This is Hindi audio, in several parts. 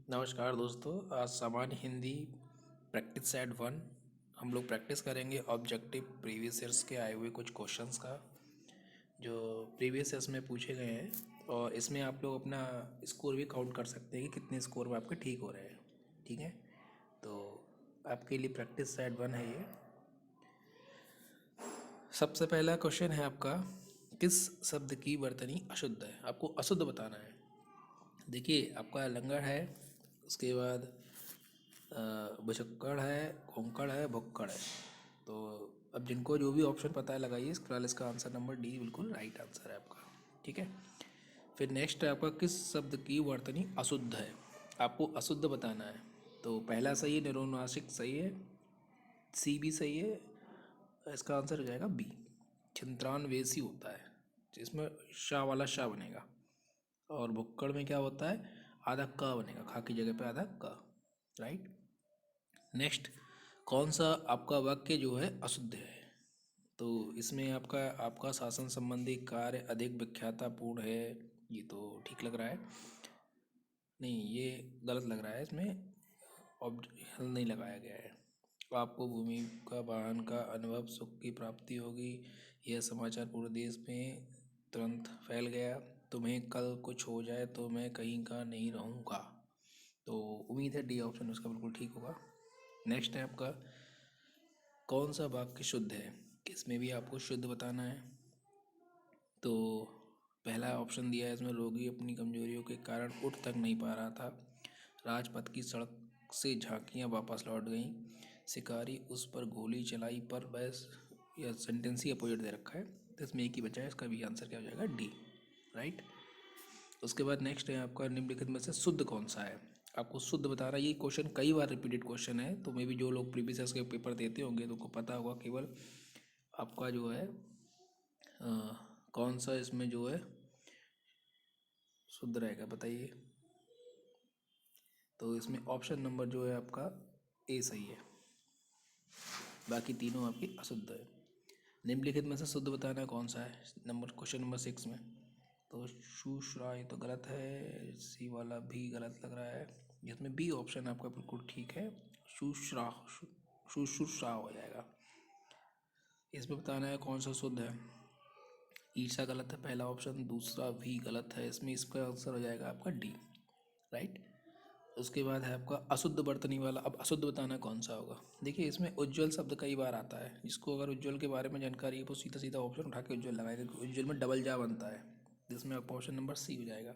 नमस्कार दोस्तों। आज सामान्य हिंदी प्रैक्टिस सेट 1 हम लोग प्रैक्टिस करेंगे ऑब्जेक्टिव प्रीवियस ईयर्स के आए हुए कुछ क्वेश्चंस का जो प्रीवियस ईयर्स में पूछे गए हैं। और इसमें आप लोग अपना स्कोर भी काउंट कर सकते हैं कि कितने स्कोर में आपके ठीक हो रहे हैं। ठीक है, तो आपके लिए प्रैक्टिस सेट 1 है ये। सबसे पहला क्वेश्चन है आपका, किस शब्द की वर्तनी अशुद्ध है? आपको अशुद्ध बताना है। देखिए, आपका लंगड़ है, उसके बाद भुचक्कड़ है, खोंकड़ है, भुक्कड़ है। तो अब जिनको जो भी ऑप्शन पता है लगाइए। फिलहाल इसका आंसर नंबर डी बिल्कुल राइट आंसर है आपका। ठीक है, फिर नेक्स्ट है आपका, किस शब्द की वर्तनी अशुद्ध है? आपको अशुद्ध बताना है। तो पहला सही है, निरोनासिक सही है, सी भी सही है। इसका आंसर हो जाएगा बी, छिंत्रान वेसी होता है जिसमें शाह वाला शाह बनेगा। और भुक्कड़ में क्या होता है, आधा क बनेगा, खा की जगह पे आधा क। राइट। नेक्स्ट, कौन सा आपका वाक्य जो है अशुद्ध है? तो इसमें आपका आपका शासन संबंधी कार्य अधिक व्याख्यातापूर्ण है। ये तो ठीक लग रहा है। नहीं, ये गलत लग रहा है। इसमें ऑब्जेक्ट नहीं लगाया गया है। आपको भूमि का वाहन का अनुभव, सुख की प्राप्ति होगी। यह समाचार पूरे देश में तुरंत फैल गया। तुम्हें कल कुछ हो जाए तो मैं कहीं का नहीं रहूँगा। तो उम्मीद है डी ऑप्शन उसका बिल्कुल ठीक होगा। नेक्स्ट है आपका, कौन सा वाक्य शुद्ध है? इसमें भी आपको शुद्ध बताना है। तो पहला ऑप्शन दिया है इसमें, रोगी अपनी कमजोरियों के कारण उठ तक नहीं पा रहा था। राजपथ की सड़क से झांकियां वापस लौट गईं। शिकारी उस पर गोली चलाई पर बस, यह सेंटेंस ही अपोजिट दे रखा है तो इसमें एक ही बचा है। इसका भी आंसर क्या हो जाएगा, डी। राइट। उसके बाद नेक्स्ट है आपका, निम्नलिखित में से शुद्ध कौन सा है? आपको शुद्ध बता रहा है। ये क्वेश्चन कई बार रिपीटेड क्वेश्चन है, तो मे भी जो लोग प्रीवियस के पेपर देते होंगे तो उनको पता होगा। केवल आपका जो है कौन सा इसमें जो है शुद्ध रहेगा बताइए। तो इसमें ऑप्शन नंबर जो है आपका ए सही है, बाकी तीनों आपकी अशुद्ध है। निम्नलिखित में से शुद्ध बताना कौन सा है, नंबर क्वेश्चन नंबर 6 में। तो शुश्रा ये तो गलत है, सी वाला भी गलत लग रहा है। जिसमें बी ऑप्शन आपका बिल्कुल ठीक है, शुश्रा, शुश्रूषा हो जाएगा। इसमें बताना है कौन सा शुद्ध है। ईर्षा गलत है पहला ऑप्शन, दूसरा भी गलत है। इसमें इसका आंसर हो जाएगा आपका डी। राइट। उसके बाद है आपका अशुद्ध बर्तनी वाला। अब अशुद्ध बताना कौन सा होगा। देखिए, इसमें उज्ज्वल शब्द कई बार आता है। जिसको अगर उज्ज्वल के बारे में जानकारी है वो सीधा सीधा ऑप्शन उठा के उज्ज्वल लगाएगा, क्योंकि उज्ज्वल में डबल जा बनता है, जिसमें आपका ऑप्शन नंबर सी हो जाएगा।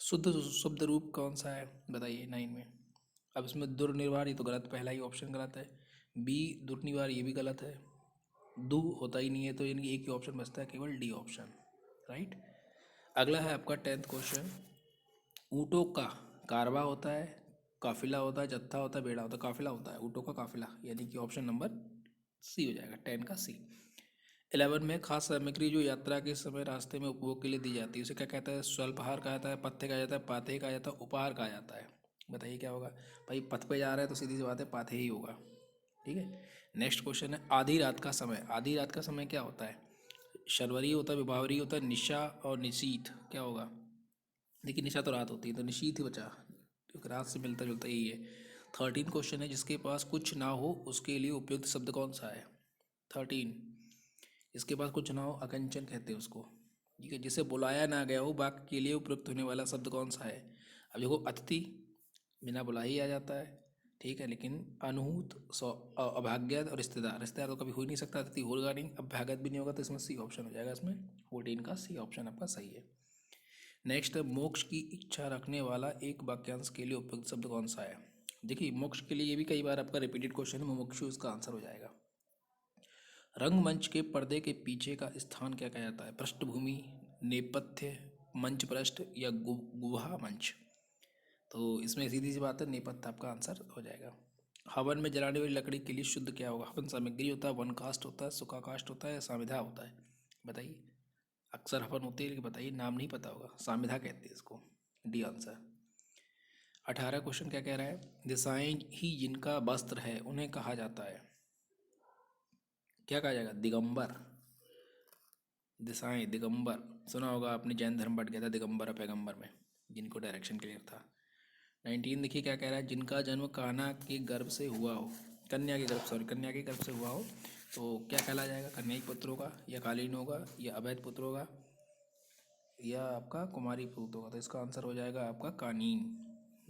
शुद्ध शब्द रूप कौन सा है बताइए 9 में। अब इसमें दुर्निवार, ये तो गलत, पहला ही ऑप्शन गलत है। बी दुर्निवार, ये भी गलत है। दु होता ही नहीं है, तो यानी कि एक ही ऑप्शन बचता है, केवल डी ऑप्शन। राइट। अगला है आपका 10th क्वेश्चन। ऊँटों का कारवा होता है, काफिला होता है, जत्था होता है, बेड़ा होता है। काफिला होता है, ऊँटों का काफिला, यानी कि ऑप्शन नंबर सी हो जाएगा, 10 का सी। 11 में खास सामग्री जो यात्रा के समय रास्ते में उपभोग के लिए दी जाती है उसे क्या कहता है? स्वल्पहार कहा जाता है, पथ्य कहा जाता है, पाथेय कहा जाता है, उपहार कहा जाता है। बताइए क्या होगा। भाई पथ पे जा रहा है तो सीधी सी बात है पाथेय ही होगा। ठीक है। नेक्स्ट क्वेश्चन है, आधी रात का समय। आधी रात का समय क्या होता है? शर्वरी होता है, विभावरी होता है, निशा और निशीथ, क्या होगा? देखिए, निशा तो रात होती है, तो निशीथ ही बचा, क्योंकि रात से मिलता जुलता यही है। 13 क्वेश्चन है, जिसके पास कुछ ना हो उसके लिए उपयुक्त शब्द कौन सा है? 13, इसके पास कुछ ना हो अकंचन कहते हैं उसको। ठीक है। जिसे बुलाया ना गया हो वाक्य के लिए उपयुक्त होने वाला शब्द कौन सा है? अब देखो, अतिथि बिना बुलाए ही आ जाता है, ठीक है, लेकिन अनहूत, अभाग्यत और रिश्तेदार, रिश्तेदार तो कभी हो ही नहीं सकता, अतिथि होगा नहीं, अभ्यागत भी नहीं होगा, तो इसमें सी ऑप्शन हो जाएगा। इसमें 14 का सी ऑप्शन आपका सही है। नेक्स्ट है, मोक्ष की इच्छा रखने वाला एक वाक्यांश के लिए उपयुक्त शब्द कौन सा है? देखिए, मोक्ष के लिए ये भी कई बार आपका रिपीटेड क्वेश्चन है, मुमुक्षु इसका आंसर हो जाएगा। रंगमंच के पर्दे के पीछे का स्थान क्या कहा जाता है? पृष्ठभूमि, नेपथ्य, मंच पृष्ठ या गुहा मंच? तो इसमें सीधी सी बात है, नेपथ्य आपका आंसर हो जाएगा। हवन में जलाने वाली लकड़ी के लिए शुद्ध क्या होगा? हवन सामग्री होता है, वन कास्ट होता है, सुखा कास्ट होता है, सामिधा होता है? बताइए। अक्सर हवन होती है, लेकिन बताइए, नाम नहीं पता होगा, सामिधा कहते हैं इसको। D answer. 18 क्वेश्चन क्या कह रहा है? दिशाएं ही जिनका वस्त्र है उन्हें कहा जाता है, क्या कहा जाएगा? दिगंबर। दिशाएं, दिगंबर सुना होगा आपने, जैन धर्म बढ़ गया था दिगंबर पैगंबर में, जिनको डायरेक्शन क्लियर था। 19 देखिए क्या कह रहा है, जिनका जन्म कान्हा के गर्भ से हुआ हो, कन्या के गर्भ, सॉरी कन्या के गर्भ से हुआ हो, तो क्या कहला जाएगा, कन्याई पुत्र होगा या कालीन होगा या अवैध पुत्र होगा या आपका कुमारी पुत्र होगा। तो इसका आंसर हो जाएगा आपका कानीन।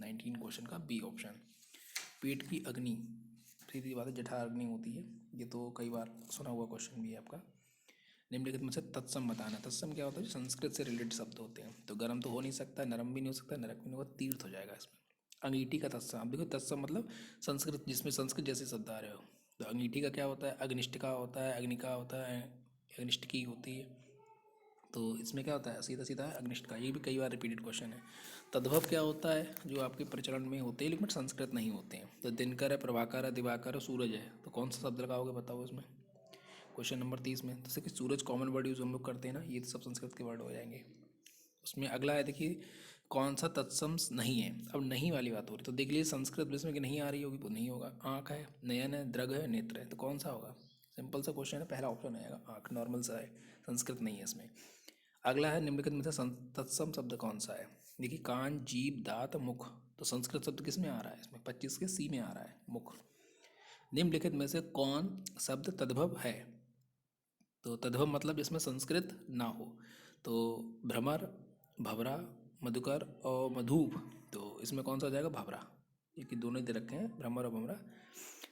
19 क्वेश्चन का बी ऑप्शन। पेट की अग्नि, सीधी बात है, जठर अग्नि होती है, ये तो कई बार सुना हुआ क्वेश्चन भी है आपका। निम्नलिखित में से तत्सम बताना। तत्सम क्या होता है, जो संस्कृत से रिलेटेड शब्द होते हैं। तो गर्म तो हो नहीं सकता, नरम भी नहीं हो सकता, नरक भी नहीं होगा, तीर्थ हो जाएगा इसमें। अंगीठी का तत्सम, अब देखो तत्सम मतलब संस्कृत, जिसमें संस्कृत जैसे शब्द आ रहे हो। तो अंगीठी का क्या होता है, अग्निष्टिका होता है, अग्निका होता है, अग्निष्टिकी होती है। तो इसमें क्या होता है, सीधा सीधा अग्निष्ट का, ये भी कई बार रिपीटेड क्वेश्चन है। तद्भव क्या होता है, जो आपके प्रचलन में होते हैं लेकिन संस्कृत नहीं होते हैं। तो दिनकर है, प्रभाकर है, दिवाकर है, सूरज है। तो कौन सा शब्द लगाओगे बताओ इसमें, क्वेश्चन नंबर 30 में। जैसे कि सूरज कॉमन वर्ड यूज हम लोग करते हैं ना, ये तो सब संस्कृत के वर्ड हो जाएंगे। उसमें अगला है देखिए, कौन सा तत्सम नहीं है। अब नहीं वाली बात हो रही, तो देख लीजिए संस्कृत जिसमें कि नहीं आ रही होगी तो नहीं होगा। आँख है, नयन है, दृग है, नेत्र है, तो कौन सा होगा। सिंपल सा क्वेश्चन है, पहला ऑप्शन आएगा आँख, नॉर्मल सा है, संस्कृत नहीं है इसमें। अगला है, निम्नलिखित में से तत्सम शब्द कौन सा है। देखिए कान, जीभ, दांत, मुख। तो संस्कृत शब्द किस में आ रहा है, इसमें 25 के सी में आ रहा है, मुख। निम्नलिखित में से कौन शब्द तद्भव है। तो तद्भव मतलब जिसमें संस्कृत ना हो। तो भ्रमर, भवरा, मधुकर और मधुप। तो इसमें कौन सा हो जाएगा, भवरा, क्योंकि दोनों दे रखे हैं, भ्रमर और भवरा।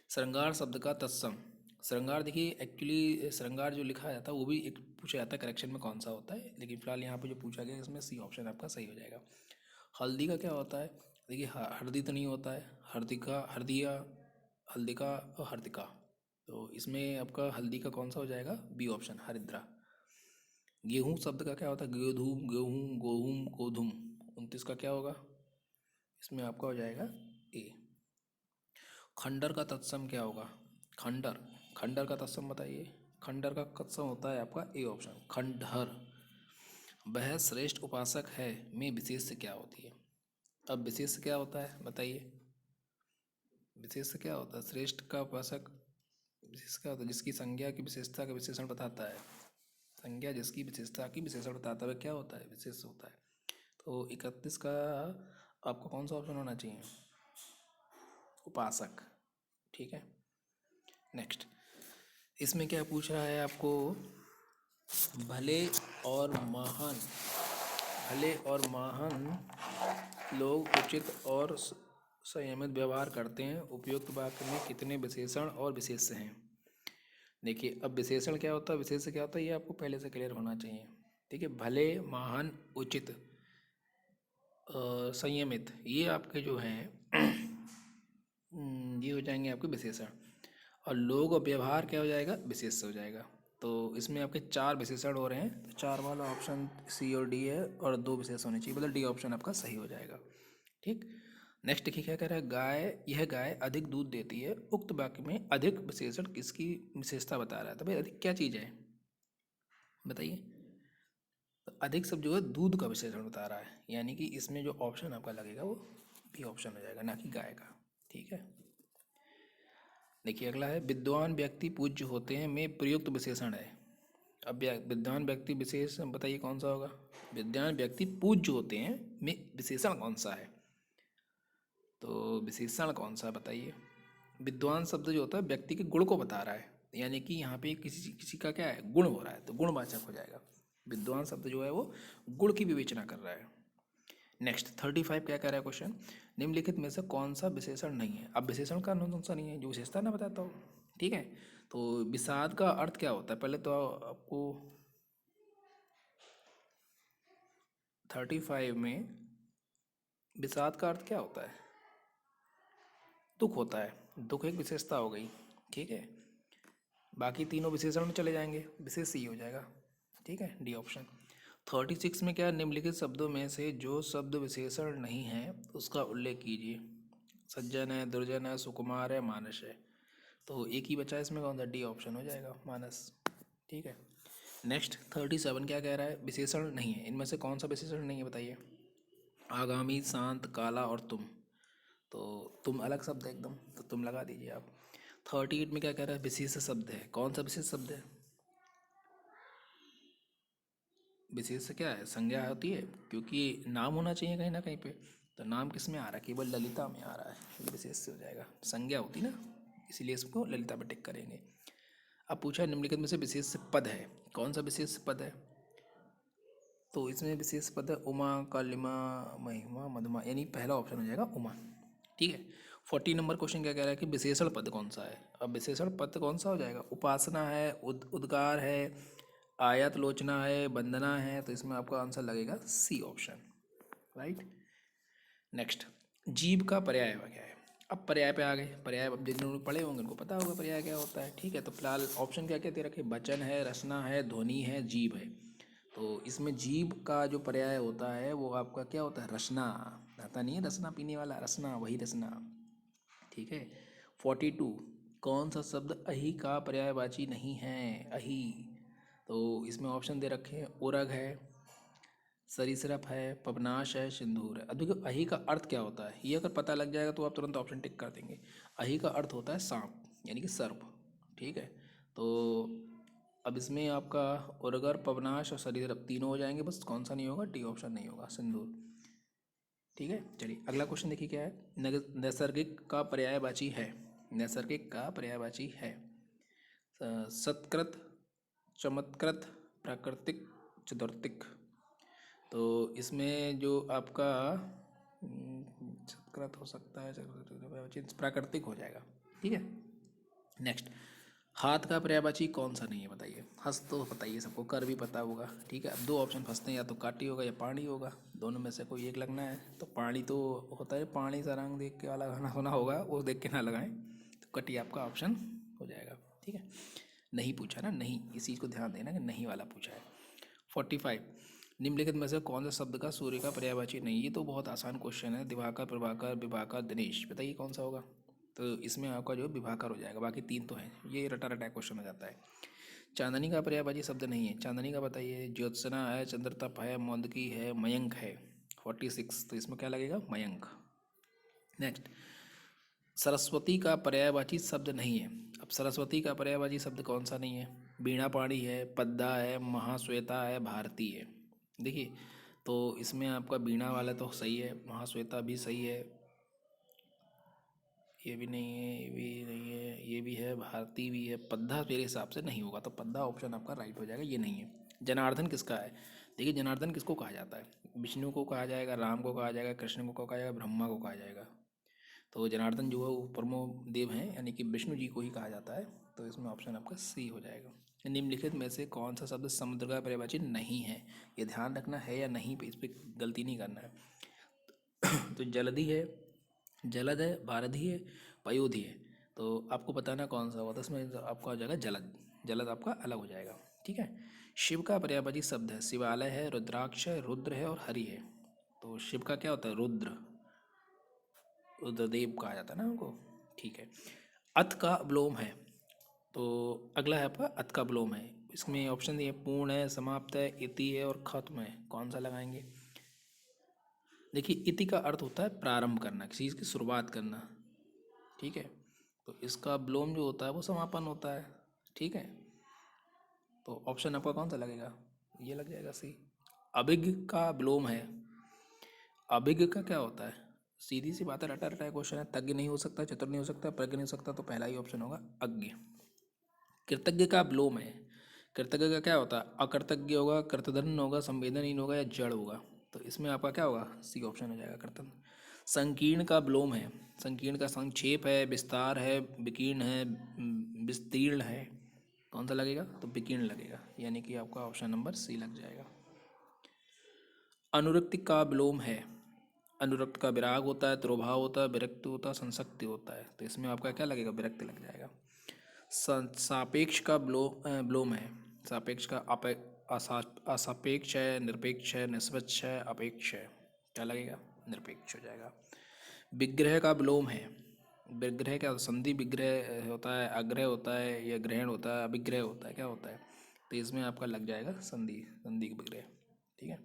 श्रृंगार शब्द का तत्सम। श्रृंगार देखिए एक्चुअली श्रृंगार जो लिखा जाता है वो भी एक पूछा जाता है करेक्शन में कौन सा होता है, लेकिन फिलहाल यहाँ पे जो पूछा गया इसमें सी ऑप्शन आपका सही हो जाएगा। हल्दी का क्या होता है, देखिए हल्दी तो नहीं होता है, हर्दिका, हर्दिया, हल्दिका और हर्दिका। तो इसमें आपका हल्दी का कौन सा हो जाएगा, बी ऑप्शन, हरिद्रा। गेहूं शब्द का क्या होता है, गेहूं, गेहूं, गोहूं, गोधुम। 29 का क्या होगा, इसमें आपका हो जाएगा ए। खंडर का तत्सम क्या होगा, खंडर, खंडर का तत्सम बताइए। खंडर का तत्सम होता है आपका ए ऑप्शन, खंडहर। वह श्रेष्ठ उपासक है में विशेष क्या होती है। अब विशेष क्या होता है बताइए, विशेष क्या होता है, श्रेष्ठ का उपासक, विशेष क्या होता है, जिसकी संज्ञा की विशेषता का विशेषण बताता है। संज्ञा जिसकी विशेषता की विशेषण बताता है वह क्या होता है, विशेष होता है। तो 31 का आपको कौन सा ऑप्शन होना चाहिए, उपासक। ठीक है, नेक्स्ट। इसमें क्या पूछ रहा है आपको, भले और महान, भले और महान लोग उचित और संयमित व्यवहार करते हैं। उपयुक्त वाक्य में कितने विशेषण और विशेष्य हैं। देखिए अब विशेषण क्या होता है, विशेष्य क्या होता है, ये आपको पहले से क्लियर होना चाहिए। ठीक है, भले, महान, उचित, संयमित, ये आपके जो हैं ये हो जाएंगे आपके विशेषण। और लोग और व्यवहार क्या हो जाएगा, विशेष हो जाएगा। तो इसमें आपके 4 विशेषण हो रहे हैं, तो 4 वाला ऑप्शन सी और डी है, और 2 विशेष होने चाहिए, मतलब डी ऑप्शन आपका सही हो जाएगा। ठीक, नेक्स्ट देखिए क्या कह रहा है, गाय, यह गाय अधिक दूध देती है। उक्त वाक्य में अधिक विशेषण किसकी विशेषता बता रहा है। तो भाई अधिक क्या चीज़ है बताइए। तो अधिक शब्द जो है दूध का विशेषण बता रहा है, यानी कि इसमें जो ऑप्शन आपका लगेगा वो बी ऑप्शन हो जाएगा, ना कि गाय का। ठीक है, देखिए अगला है, विद्वान व्यक्ति पूज्य होते हैं में प्रयुक्त विशेषण है। अब विद्वान व्यक्ति विशेष बताइए कौन सा होगा, विद्वान व्यक्ति पूज्य होते हैं में विशेषण कौन सा है। तो विशेषण कौन सा बताइए। विद्वान शब्द जो होता है व्यक्ति के गुण को बता रहा है, यानी कि यहाँ पे किसी किसी का क्या है, गुण हो रहा है, तो गुणवाचक हो जाएगा। विद्वान शब्द जो है वो गुण की विवेचना कर रहा है। नेक्स्ट 35 क्या कह रहा है क्वेश्चन, निम्नलिखित में से कौन सा विशेषण नहीं है। अब विशेषण का कौन सा नहीं है, जो विशेषता ना बताता हूँ। ठीक है, तो विषाद का अर्थ क्या होता है, पहले तो आपको 35 में विषाद का अर्थ क्या होता है, दुख होता है। दुख एक विशेषता हो गई। ठीक है, बाकी तीनों विशेषण में चले जाएंगे, विशेष ही हो जाएगा। ठीक है, डी ऑप्शन। 36 में क्या, निम्नलिखित शब्दों में से जो शब्द विशेषण नहीं है उसका उल्लेख कीजिए। सज्जन है, दुर्जन है, सुकुमार है, मानस है। तो एक ही बचा है इसमें, कौन सा, डी ऑप्शन हो जाएगा, मानस। ठीक है, नेक्स्ट 37 क्या कह रहा है, विशेषण नहीं है, इनमें से कौन सा विशेषण नहीं है बताइए। आगामी, शांत, काला और तुम। तो तुम अलग शब्द है एकदम, तो तुम लगा दीजिए आप। 38 में क्या कह रहा है, विशेष शब्द है, कौन सा विशेष शब्द है। विशेष क्या है, संज्ञा होती है, क्योंकि नाम होना चाहिए कहीं ना कहीं पे। तो नाम किस में आ रहा है? केवल ललिता में आ रहा है, ये विशेष से हो जाएगा, संज्ञा होती ना, इसीलिए इसको ललिता पे टिक करेंगे। अब पूछा है निम्नलिखित में से विशेष पद है, कौन सा विशेष पद है? तो इसमें विशेष पद है उमा, कालिमा, महिमा, मधुमा, यानी पहला ऑप्शन हो जाएगा उमा। ठीक है। 40 नंबर क्वेश्चन क्या कह रहा है कि विशेषण पद कौन सा है? अब विशेषण पद कौन सा हो जाएगा? उपासना है, उद्गार है, आयत लोचना है, वंदना है, तो इसमें आपका आंसर लगेगा सी ऑप्शन, राइट। नेक्स्ट, जीव का पर्याय क्या है? अब पर्याय पे आ गए। पर्याय अब जिन्होंने पढ़े होंगे उनको पता होगा पर्याय क्या होता है। ठीक है, तो फिलहाल ऑप्शन क्या क्या दे रखे? वचन है, रचना है, ध्वनि है, जीव है। तो इसमें जीव का जो पर्याय होता है वो आपका क्या होता है? रसना। आता नहीं है रसना पीने वाला, रसना, वही रसना। ठीक है। 42, कौन सा शब्द अहि का पर्यायवाची नहीं है? अहि, तो इसमें ऑप्शन दे रखे हैं, उरग है, सरीसृप है, पवनाश है, सिंदूर है। अब देखो अहि का अर्थ क्या होता है, ये अगर पता लग जाएगा तो आप तुरंत ऑप्शन टिक कर देंगे। अहि का अर्थ होता है सांप, यानी कि सर्प। ठीक है, तो अब इसमें आपका उर्गर, पवनाश और सरीसृप तीनों हो जाएंगे, बस कौन सा नहीं होगा? डी ऑप्शन नहीं होगा, सिंदूर। ठीक है, चलिए अगला क्वेश्चन देखिए क्या है। नैसर्गिक का पर्यायवाची है, नैसर्गिक का पर्यायवाची है सत्कृत, चमत्कृत, प्राकृतिक, चतुर्थिक। तो इसमें जो आपका सत्कृत हो सकता है, प्राकृतिक हो जाएगा। ठीक है। नेक्स्ट, हाथ का पर्यायवाची कौन सा नहीं है बताइए? हस्त तो बताइए, सबको कर भी पता होगा। ठीक है, अब दो ऑप्शन फंसते हैं, या तो काटी होगा या पानी होगा, दोनों में से कोई एक लगना है। तो पानी तो होता है, पानी सा रंग देख के वाला गाना सुना होगा, वो देख के ना लगाएं, तो कटी आपका ऑप्शन हो जाएगा। ठीक है, नहीं पूछा ना, नहीं, इस चीज़ को ध्यान देना कि नहीं वाला पूछा है। 45, निम्नलिखित में से कौन सा शब्द का सूर्य का पर्यायवाची नहीं? ये तो बहुत आसान क्वेश्चन है। दिवाकर, प्रभाकर, विभाकर, दिनेश, बताइए कौन सा होगा? तो इसमें आपका जो विभाकर हो जाएगा, बाकी तीन तो हैं, ये रटा रटा क्वेश्चन हो जाता है। चांदनी का पर्यायवाची शब्द नहीं है, चांदनी का बताइए। ज्योत्सना है, चंद्रतप है, मौदकी है, मयंक है। 46, तो इसमें क्या लगेगा? मयंक। नेक्स्ट, सरस्वती का पर्यायवाची शब्द नहीं है। अब सरस्वती का पर्यायवाची शब्द कौन सा नहीं है? बीणा पाणी है, पद्मा है, महाश्वेता है, भारती है। देखिए, तो इसमें आपका बीणा वाला तो सही है, महाश्वेता भी सही है, ये भी नहीं है, ये भी नहीं है, ये भी है, भारती भी है, पद्मा मेरे हिसाब से नहीं होगा, तो पद्मा ऑप्शन आपका राइट हो जाएगा, ये नहीं है। जनार्दन किसका है? देखिए, जनार्दन किसको कहा जाता है? विष्णु को कहा जाएगा, राम को कहा जाएगा, कृष्ण को कहा जाएगा, ब्रह्मा को कहा जाएगा। तो जनार्दन जो है वो परमो देव हैं, यानी कि विष्णु जी को ही कहा जाता है। तो इसमें ऑप्शन आपका सी हो जाएगा। निम्नलिखित में से कौन सा शब्द समुद्र का पर्यायवाची नहीं है? ये ध्यान रखना है या नहीं पे, इस पर गलती नहीं करना है। तो जलधि है, जलद है, भारधि है, पयोधि है। तो आपको बताना कौन सा हुआ, तो इसमें आपका हो जाएगा जलद, जलद आपका अलग हो जाएगा। ठीक है। शिव का पर्यायवाची शब्द है, शिवालय है, रुद्राक्ष है, रुद्र है और हरि है। तो शिव का क्या होता है? रुद्र, रुद्रदेव कहा जाता है ना उनको। ठीक है। अत का विलोम है, तो अगला है आपका अत का विलोम है। इसमें ऑप्शन दिए, पूर्ण है, समाप्त है, इति है और खत्म है, कौन सा लगाएंगे? देखिए, इति का अर्थ होता है प्रारंभ करना, किसी चीज़ की शुरुआत करना। ठीक है, तो इसका विलोम जो होता है वो समापन होता है। ठीक है, तो ऑप्शन आपका कौन सा लगेगा? ये लग जाएगा सी। अभिज्ञ का विलोम है, अभिज्ञ का क्या होता है? सीधी सी बात है, रटा रटा क्वेश्चन है। तज्ञ नहीं हो सकता, चतुर नहीं हो सकता, प्रज्ञ नहीं हो सकता, तो पहला ही ऑप्शन होगा अज्ञ। कृतज्ञ का विलोम है, कृतज्ञ का क्या होता है? अकृतज्ञ होगा, कृतधन होगा, संवेदनहीन होगा या जड़ होगा। तो इसमें आपका क्या होगा? सी ऑप्शन हो जाएगा, कृतन। संकीर्ण का विलोम है, संकीर्ण का संक्षेप है, विस्तार है, विकीर्ण है, विस्तीर्ण है, कौन सा लगेगा? तो विकीर्ण लगेगा, यानी कि आपका ऑप्शन नंबर सी लग जाएगा। अनुरक्ति का विलोम है, अनुरक्त का विराग होता है, तिरोभाव होता है, विरक्ति होता है, संसक्ति होता है। तो इसमें आपका क्या लगेगा? विरक्ति लग जाएगा। सापेक्ष का विलोम है, सापेक्ष का असापेक्ष है, निरपेक्ष है, निष्पक्ष है, अपेक्ष है, क्या लगेगा? निरपेक्ष हो जाएगा। विग्रह का विलोम है, विग्रह क्या? संधि विग्रह होता है, आग्रह होता है या ग्रहण होता है, अभिग्रह होता है, क्या होता है? तो इसमें आपका लग जाएगा संधि, संधि विग्रह। ठीक है।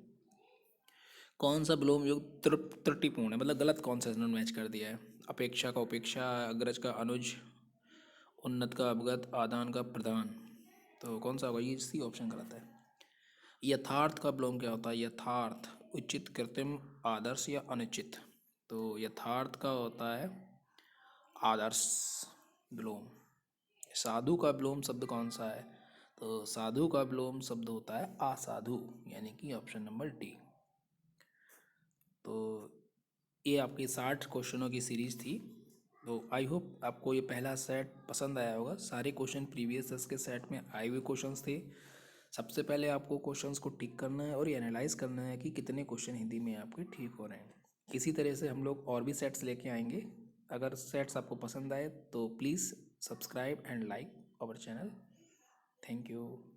कौन सा विलोम योग त्रुटिपूर्ण है, मतलब गलत कौन सा इन्होंने मैच कर दिया है? अपेक्षा का उपेक्षा, अग्रज का अनुज, उन्नत का अवगत, आदान का प्रदान, तो कौन सा होगा? ये सी ऑप्शन गलत है। यथार्थ का विलोम क्या होता है? यथार्थ, उचित, कृत्रिम, आदर्श या अनुचित। तो यथार्थ का होता है आदर्श विलोम। साधु का विलोम शब्द कौन सा है? तो साधु का विलोम शब्द होता है असाधु, यानी कि ऑप्शन नंबर डी। तो ये आपकी 60 क्वेश्चनों की सीरीज थी। तो आई होप आपको ये पहला सेट पसंद आया होगा। सारे क्वेश्चन प्रीवियस ईयर्स के सेट में आए हुए क्वेश्चंस थे। सबसे पहले आपको क्वेश्चंस को टिक करना है और ये एनालाइज करना है कि कितने क्वेश्चन हिंदी में आपके ठीक हो रहे हैं। इसी तरह से हम लोग और भी सेट्स लेके आएंगे। अगर सेट्स आपको पसंद आए तो please subscribe and like our channel. Thank you.